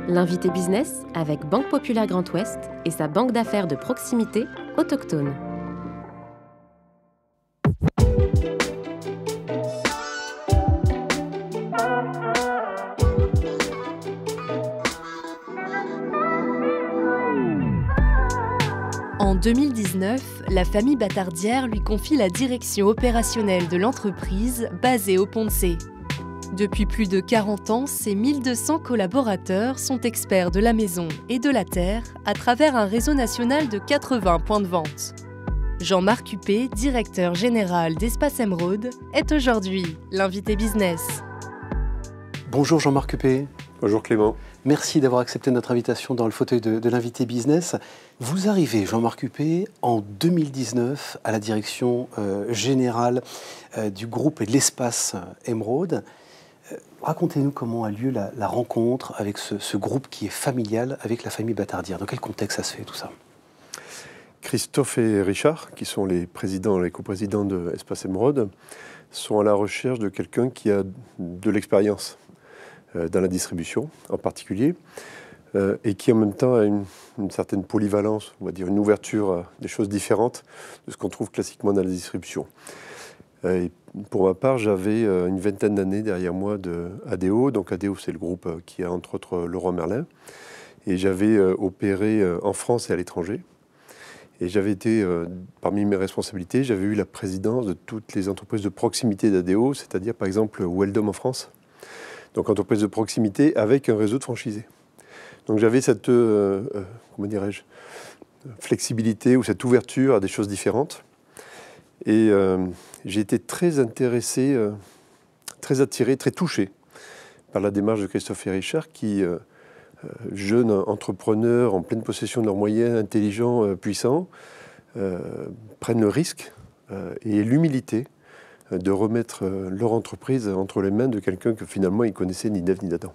L'invité business avec Banque Populaire Grand Ouest et sa banque d'affaires de proximité autochtone. En 2019, la famille Batardière lui confie la direction opérationnelle de l'entreprise basée au Pont-de-Cé. Depuis plus de 40 ans, ces 1200 collaborateurs sont experts de la maison et de la terre à travers un réseau national de 80 points de vente. Jean-Marc Huppé, directeur général d'Espace Émeraude, est aujourd'hui l'invité business. Bonjour Jean-Marc Huppé. Bonjour Clément. Merci d'avoir accepté notre invitation dans le fauteuil de l'invité business. Vous arrivez, Jean-Marc Huppé, en 2019 à la direction générale du groupe et de l'Espace Émeraude. Racontez-nous comment a lieu la rencontre avec ce groupe qui est familial avec la famille Batardière. Dans quel contexte ça se fait tout ça? Christophe et Richard, qui sont les présidents, les coprésidents de Espace Émeraude, sont à la recherche de quelqu'un qui a de l'expérience dans la distribution en particulier, et qui en même temps a une certaine polyvalence, on va dire une ouverture à des choses différentes de ce qu'on trouve classiquement dans la distribution. Et pour ma part, j'avais une vingtaine d'années derrière moi de ADO. Donc ADO, c'est le groupe qui a entre autres Leroy Merlin. Et j'avais opéré en France et à l'étranger. Et j'avais été, parmi mes responsabilités, j'avais eu la présidence de toutes les entreprises de proximité d'ADO, c'est-à-dire par exemple Weldom en France. Donc entreprise de proximité avec un réseau de franchisés. Donc j'avais cette, comment dirais-je, flexibilité ou cette ouverture à des choses différentes. Et j'ai été très intéressé, très attiré, très touché par la démarche de Christophe et Richard qui, jeunes entrepreneurs en pleine possession de leurs moyens, intelligents, puissants, prennent le risque et l'humilité de remettre leur entreprise entre les mains de quelqu'un que finalement ils connaissaient ni d'Ève ni d'Adam.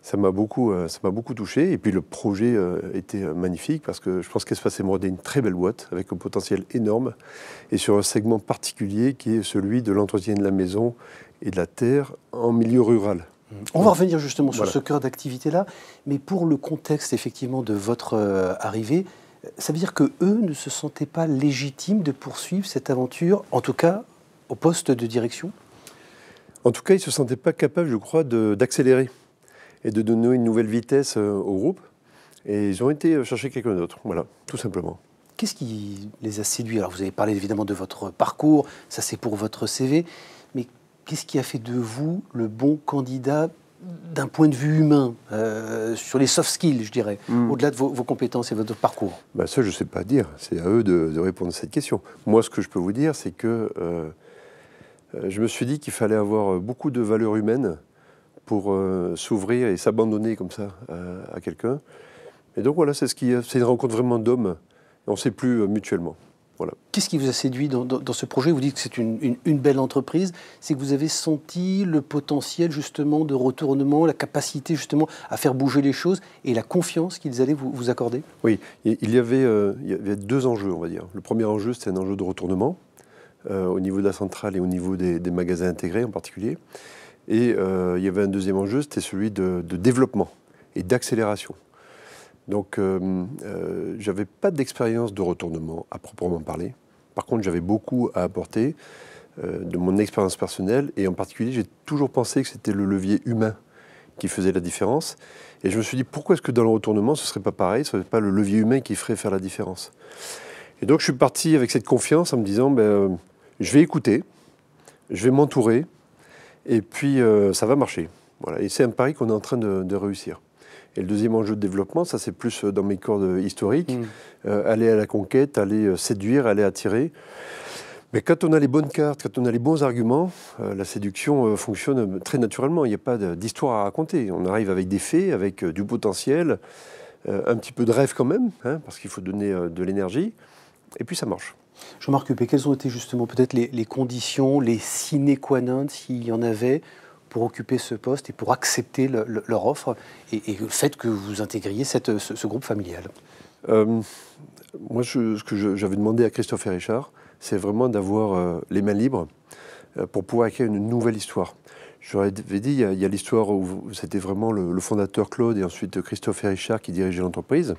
Ça m'a beaucoup touché. Et puis le projet était magnifique parce que je pense qu'Espace Émeraude est une très belle boîte avec un potentiel énorme et sur un segment particulier qui est celui de l'entretien de la maison et de la terre en milieu rural. On va revenir justement sur ce cœur d'activité-là, mais pour le contexte effectivement de votre arrivée, ça veut dire qu'eux ne se sentaient pas légitimes de poursuivre cette aventure, en tout cas au poste de direction? En tout cas, ils ne se sentaient pas capables, je crois, d'accélérer et de donner une nouvelle vitesse au groupe. Et ils ont été chercher quelqu'un d'autre, voilà, tout simplement. Qu'est-ce qui les a séduits? Alors vous avez parlé évidemment de votre parcours, ça c'est pour votre CV, mais qu'est-ce qui a fait de vous le bon candidat d'un point de vue humain, sur les soft skills, je dirais, au-delà de vos compétences et votre parcours? Ça, je ne sais pas dire, c'est à eux de répondre à cette question. Moi, ce que je peux vous dire, c'est que je me suis dit qu'il fallait avoir beaucoup de valeurs humaines pour s'ouvrir et s'abandonner comme ça à quelqu'un. Et donc voilà, c'est une rencontre vraiment d'hommes. On ne sait plus mutuellement. Voilà. Qu'est-ce qui vous a séduit dans ce projet? Vous dites que c'est une belle entreprise. C'est que vous avez senti le potentiel justement de retournement, la capacité justement à faire bouger les choses et la confiance qu'ils allaient vous accorder? Oui, il y avait deux enjeux, on va dire. Le premier enjeu, c'était un enjeu de retournement au niveau de la centrale et au niveau des magasins intégrés en particulier. Et il y avait un deuxième enjeu, c'était celui de développement et d'accélération. Donc, j'avais pas d'expérience de retournement à proprement parler. Par contre, j'avais beaucoup à apporter de mon expérience personnelle. Et en particulier, j'ai toujours pensé que c'était le levier humain qui faisait la différence. Et je me suis dit, pourquoi est-ce que dans le retournement, ce ne serait pas pareil? Ce ne serait pas le levier humain qui ferait faire la différence? Et donc, je suis parti avec cette confiance en me disant, je vais écouter, je vais m'entourer, et puis ça va marcher. Voilà. Et c'est un pari qu'on est en train de réussir. Et le deuxième enjeu de développement, ça c'est plus dans mes cordes historiques, aller à la conquête, aller séduire, aller attirer. Mais quand on a les bonnes cartes, quand on a les bons arguments, la séduction fonctionne très naturellement. Il n'y a pas d'histoire à raconter. On arrive avec des faits, avec du potentiel, un petit peu de rêve quand même, parce qu'il faut donner de l'énergie, et puis ça marche. Jean-Marc Huppé, quelles ont été justement peut-être les conditions, les sine qua non, s'il y en avait, pour occuper ce poste et pour accepter leur offre et le fait que vous intégriez ce groupe familial? Moi, ce que j'avais demandé à Christophe et Richard, c'est vraiment d'avoir les mains libres pour pouvoir écrire une nouvelle histoire. J'aurais dit, il y a l'histoire où c'était vraiment le fondateur Claude et ensuite Christophe et Richard qui dirigeaient l'entreprise.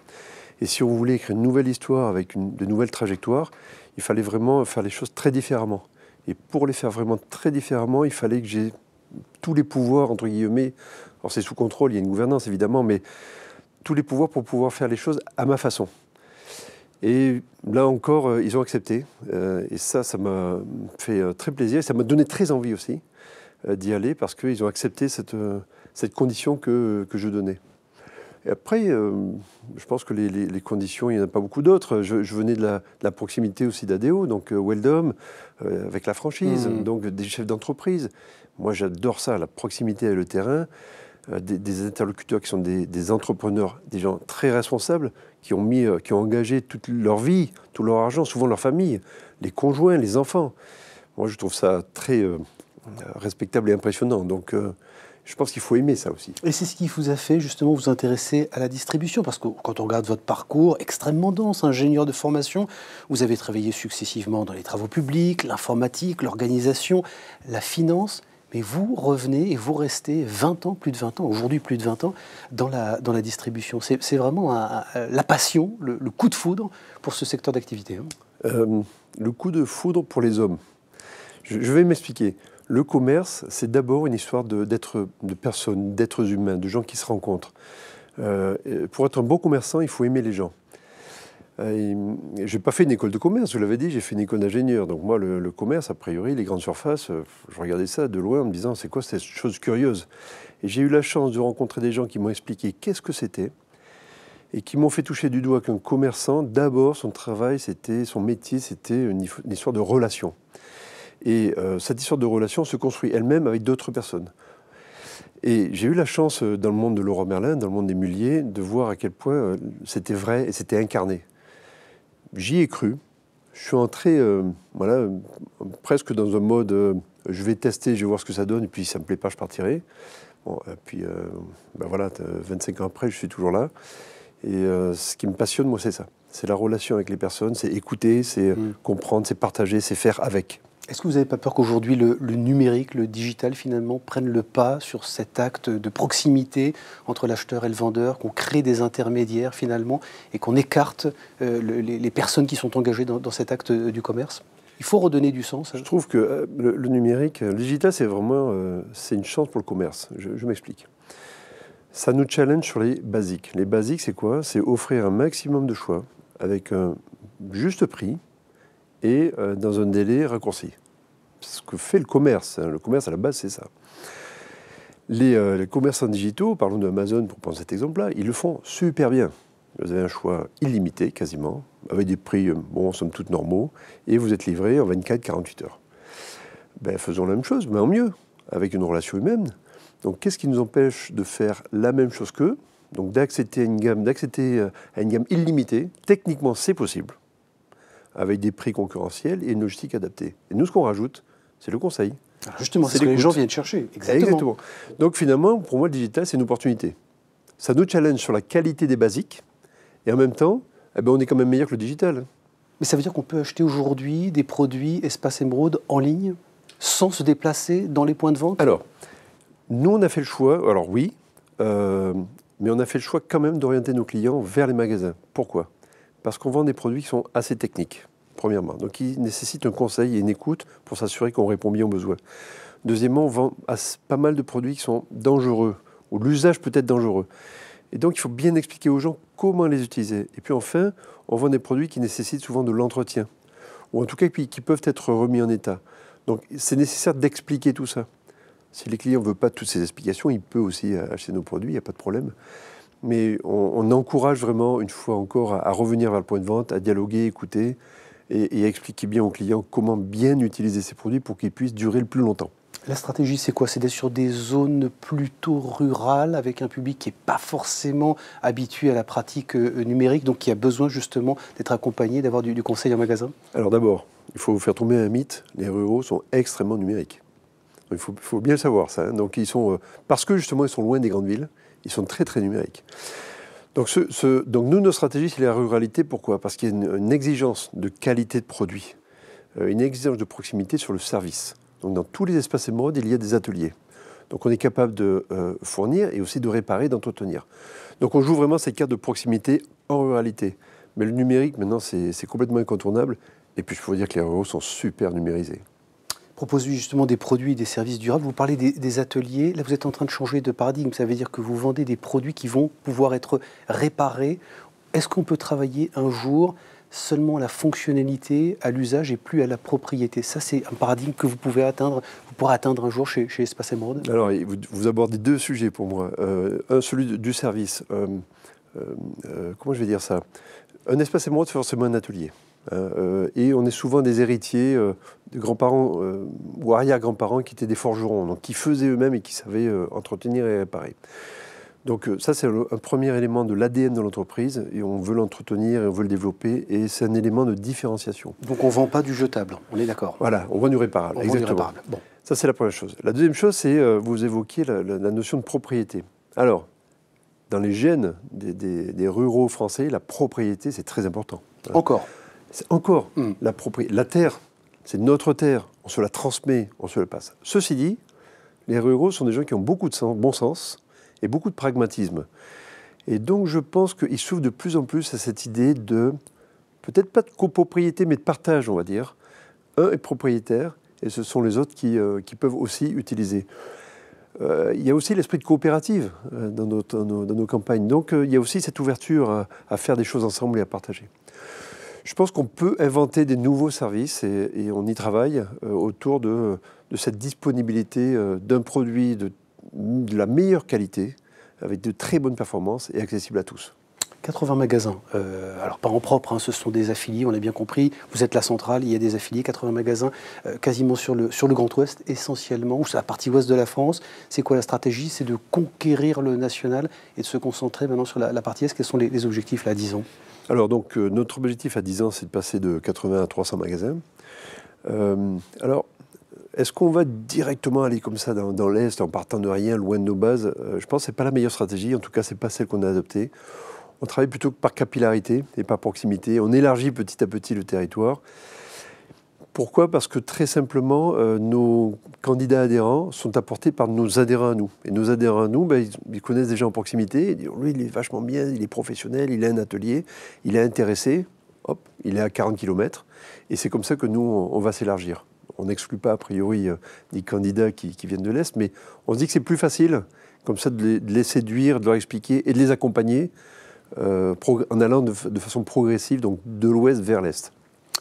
Et si on voulait écrire une nouvelle histoire avec de nouvelles trajectoires, il fallait vraiment faire les choses très différemment. Et pour les faire vraiment très différemment, il fallait que j'ai tous les pouvoirs, entre guillemets. Alors c'est sous contrôle, il y a une gouvernance évidemment, mais tous les pouvoirs pour pouvoir faire les choses à ma façon. Et là encore, ils ont accepté. Et ça m'a fait très plaisir. Et ça m'a donné très envie aussi d'y aller parce qu'ils ont accepté cette condition que je donnais. Et après, je pense que les conditions, il n'y en a pas beaucoup d'autres. Je venais de la proximité aussi d'ADO, donc Weldom, avec la franchise, donc des chefs d'entreprise. Moi, j'adore ça, la proximité avec le terrain, des interlocuteurs qui sont des entrepreneurs, des gens très responsables, qui ont engagé toute leur vie, tout leur argent, souvent leur famille, les conjoints, les enfants. Moi, je trouve ça très respectable et impressionnant. Donc, je pense qu'il faut aimer ça aussi. Et c'est ce qui vous a fait justement vous intéresser à la distribution, parce que quand on regarde votre parcours extrêmement dense, ingénieur de formation, vous avez travaillé successivement dans les travaux publics, l'informatique, l'organisation, la finance, mais vous revenez et vous restez 20 ans, plus de 20 ans, aujourd'hui plus de 20 ans, dans la distribution. C'est vraiment la passion, le coup de foudre pour ce secteur d'activité. Le coup de foudre pour les hommes. Je vais m'expliquer. Le commerce, c'est d'abord une histoire de personnes, d'êtres humains, de gens qui se rencontrent. Pour être un bon commerçant, il faut aimer les gens. Je n'ai pas fait une école de commerce, je l'avais dit, j'ai fait une école d'ingénieur. Donc moi, le commerce, a priori, les grandes surfaces, je regardais ça de loin en me disant, c'est quoi cette chose curieuse? Et j'ai eu la chance de rencontrer des gens qui m'ont expliqué qu'est-ce que c'était et qui m'ont fait toucher du doigt qu'un commerçant, d'abord, son travail, son métier, c'était une histoire de relation. Et cette histoire de relation se construit elle-même avec d'autres personnes. Et j'ai eu la chance, dans le monde de Leroy Merlin, dans le monde des Mulliers, de voir à quel point c'était vrai et c'était incarné. J'y ai cru. Je suis entré presque dans un mode je vais tester, je vais voir ce que ça donne, et puis si ça ne me plaît pas, je partirai. Bon, et puis 25 ans après, je suis toujours là. Et ce qui me passionne, moi, c'est ça. C'est la relation avec les personnes, c'est écouter, c'est comprendre, c'est partager, c'est faire avec. Est-ce que vous n'avez pas peur qu'aujourd'hui le numérique, le digital finalement prenne le pas sur cet acte de proximité entre l'acheteur et le vendeur, qu'on crée des intermédiaires finalement et qu'on écarte les personnes qui sont engagées dans cet acte du commerce? Il faut redonner du sens. Je trouve que le numérique, le digital, c'est vraiment c'est une chance pour le commerce. Je m'explique. Ça nous challenge sur les basiques. Les basiques, c'est quoi? C'est offrir un maximum de choix avec un juste prix et dans un délai raccourci. C'est ce que fait le commerce. Le commerce, à la base, c'est ça. Les commerçants digitaux, parlons d'Amazon pour prendre cet exemple-là, ils le font super bien. Vous avez un choix illimité, quasiment, avec des prix, somme toute normaux, et vous êtes livré en 24-48 heures. Faisons la même chose, mais en mieux, avec une relation humaine. Donc, qu'est-ce qui nous empêche de faire la même chose qu'eux? Donc, d'accéder à une gamme illimitée. Techniquement, c'est possible, avec des prix concurrentiels et une logistique adaptée. Et nous, ce qu'on rajoute, c'est le conseil. Alors justement, c'est ce que les gens viennent chercher. Exactement. Donc finalement, pour moi, le digital, c'est une opportunité. Ça nous challenge sur la qualité des basiques, et en même temps, on est quand même meilleur que le digital. Mais ça veut dire qu'on peut acheter aujourd'hui des produits Espace Émeraude en ligne, sans se déplacer dans les points de vente? Alors, nous, on a fait le choix, alors oui, mais on a fait le choix quand même d'orienter nos clients vers les magasins. Pourquoi? Parce qu'on vend des produits qui sont assez techniques, premièrement. Donc, ils nécessitent un conseil et une écoute pour s'assurer qu'on répond bien aux besoins. Deuxièmement, on vend pas mal de produits qui sont dangereux, ou l'usage peut être dangereux. Et donc, il faut bien expliquer aux gens comment les utiliser. Et puis enfin, on vend des produits qui nécessitent souvent de l'entretien, ou en tout cas qui peuvent être remis en état. Donc, c'est nécessaire d'expliquer tout ça. Si les clients ne veulent pas toutes ces explications, ils peuvent aussi acheter nos produits, il n'y a pas de problème. Mais on encourage vraiment, une fois encore, à revenir vers le point de vente, à dialoguer, écouter et à expliquer bien aux clients comment bien utiliser ces produits pour qu'ils puissent durer le plus longtemps. La stratégie, c'est quoi? C'est d'être sur des zones plutôt rurales, avec un public qui n'est pas forcément habitué à la pratique numérique, donc qui a besoin justement d'être accompagné, d'avoir du conseil en magasin? Alors d'abord, il faut faire tomber un mythe, les ruraux sont extrêmement numériques. Il faut bien le savoir, ça. Hein. Donc parce que justement, ils sont loin des grandes villes, ils sont très très numériques. Donc nous, notre stratégie, c'est la ruralité. Pourquoi? Parce qu'il y a une exigence de qualité de produit, une exigence de proximité sur le service. Donc dans tous les espaces Émeraude, il y a des ateliers. Donc on est capable de fournir et aussi de réparer, d'entretenir. Donc on joue vraiment cette carte de proximité en ruralité. Mais le numérique, maintenant, c'est complètement incontournable. Et puis je peux vous dire que les ruraux sont super numérisés. Propose justement des produits et des services durables. Vous parlez des ateliers. Là, vous êtes en train de changer de paradigme. Ça veut dire que vous vendez des produits qui vont pouvoir être réparés. Est-ce qu'on peut travailler un jour seulement à la fonctionnalité, à l'usage et plus à la propriété? Ça, c'est un paradigme que vous pourrez atteindre un jour chez Espace Émeraude. Alors, vous abordez deux sujets pour moi. Un, celui du service. Comment je vais dire ça? Un Espace Émeraude, c'est forcément un atelier. Et on est souvent des héritiers de grands-parents ou arrière-grands-parents qui étaient des forgerons, donc qui faisaient eux-mêmes et qui savaient entretenir et réparer. Donc ça, c'est un premier élément de l'ADN de l'entreprise, et on veut l'entretenir et on veut le développer, et c'est un élément de différenciation. Donc on ne vend pas du jetable, on est d'accord? Voilà, on vend du réparable, exactement. Bon. Ça, c'est la première chose. La deuxième chose, c'est, vous évoquiez la notion de propriété. Alors, dans les gènes des ruraux français, la propriété, c'est très important. Encore? C'est encore la propriété. La terre, c'est notre terre, on se la transmet, on se la passe. Ceci dit, les ruraux sont des gens qui ont beaucoup de bon sens et beaucoup de pragmatisme. Et donc je pense qu'ils s'ouvrent de plus en plus à cette idée de, peut-être pas de copropriété, mais de partage, on va dire. Un est propriétaire et ce sont les autres qui peuvent aussi utiliser. Il y a aussi l'esprit de coopérative dans nos campagnes. Donc il y a aussi cette ouverture à faire des choses ensemble et à partager. Je pense qu'on peut inventer des nouveaux services et on y travaille autour de cette disponibilité d'un produit de la meilleure qualité, avec de très bonnes performances et accessible à tous. 80 magasins, alors pas en propre, hein, ce sont des affiliés, on l'a bien compris. Vous êtes la centrale, il y a des affiliés, 80 magasins quasiment sur le Grand Ouest, essentiellement, ou sur la partie ouest de la France. C'est quoi la stratégie? C'est de conquérir le national et de se concentrer maintenant sur la partie est. Quels sont les objectifs là, à 10 ans? Alors donc, notre objectif à 10 ans, c'est de passer de 80 à 300 magasins. Alors, est-ce qu'on va directement aller comme ça dans l'Est en partant de rien, loin de nos bases? Je pense que ce n'est pas la meilleure stratégie, en tout cas, ce n'est pas celle qu'on a adoptée. On travaille plutôt par capillarité et par proximité. On élargit petit à petit le territoire. Pourquoi? Parce que très simplement, nos candidats adhérents sont apportés par nos adhérents à nous. Et nos adhérents à nous, ils connaissent des gens en proximité. Ils disent, lui, il est vachement bien, il est professionnel, il a un atelier, il est intéressé. Hop, il est à 40 km. Et c'est comme ça que nous, on va s'élargir. On n'exclut pas a priori des candidats qui viennent de l'Est, mais on se dit que c'est plus facile, comme ça, de les séduire, de leur expliquer et de les accompagner en allant de façon progressive, donc de l'Ouest vers l'Est.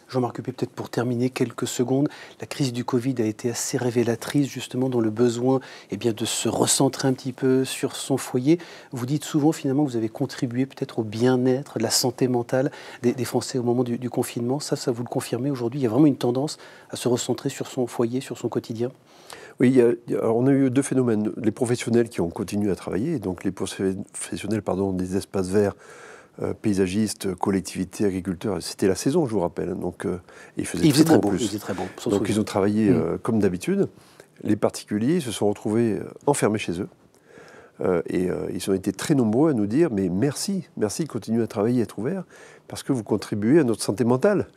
Jean-Marc Huppé, peut-être pour terminer quelques secondes, la crise du Covid a été assez révélatrice justement dans le besoin de se recentrer un petit peu sur son foyer. Vous dites souvent finalement que vous avez contribué peut-être au bien-être, de la santé mentale des Français au moment du confinement. Ça vous le confirmez aujourd'hui? Il y a vraiment une tendance à se recentrer sur son foyer, sur son quotidien? Oui, alors on a eu deux phénomènes. Les professionnels qui ont continué à travailler, donc les professionnels des espaces verts, paysagistes, collectivités, agriculteurs, c'était la saison, je vous rappelle. Donc, il faisait très beau. Donc ils ont travaillé comme d'habitude. Les particuliers se sont retrouvés enfermés chez eux. Et ils ont été très nombreux à nous dire « mais merci de continuer à travailler et être ouvert, parce que vous contribuez à notre santé mentale.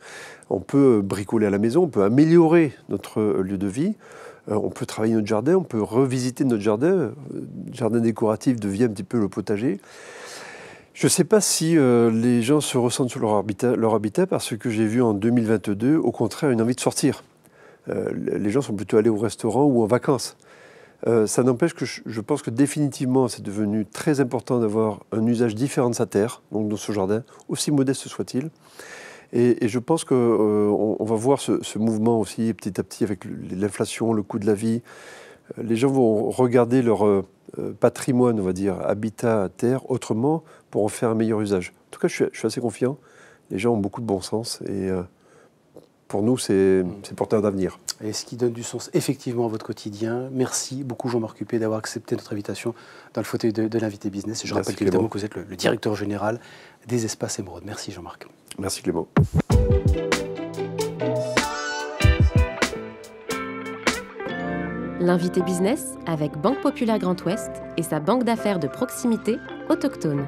On peut bricoler à la maison, on peut améliorer notre lieu de vie, on peut travailler notre jardin, on peut revisiter notre jardin. Le jardin décoratif devient un petit peu le potager. » Je ne sais pas si les gens se ressentent sur leur habitat parce que j'ai vu en 2022, au contraire, une envie de sortir. Les gens sont plutôt allés au restaurant ou en vacances. Ça n'empêche que je pense que définitivement, c'est devenu très important d'avoir un usage différent de sa terre, donc dans ce jardin, aussi modeste soit-il. Et je pense qu'on va voir ce mouvement aussi petit à petit avec l'inflation, le coût de la vie. Les gens vont regarder leur patrimoine, on va dire, habitat, terre, autrement, pour en faire un meilleur usage. En tout cas, je suis assez confiant. Les gens ont beaucoup de bon sens et pour nous, c'est porteur d'avenir. Et ce qui donne du sens effectivement à votre quotidien. Merci beaucoup Jean-Marc Huppé d'avoir accepté notre invitation dans le fauteuil de l'invité business. Et je rappelle évidemment que vous êtes le directeur général des Espaces Émeraude. Merci Jean-Marc. Merci Clément. L'invité business avec Banque Populaire Grand Ouest et sa banque d'affaires de proximité autochtone.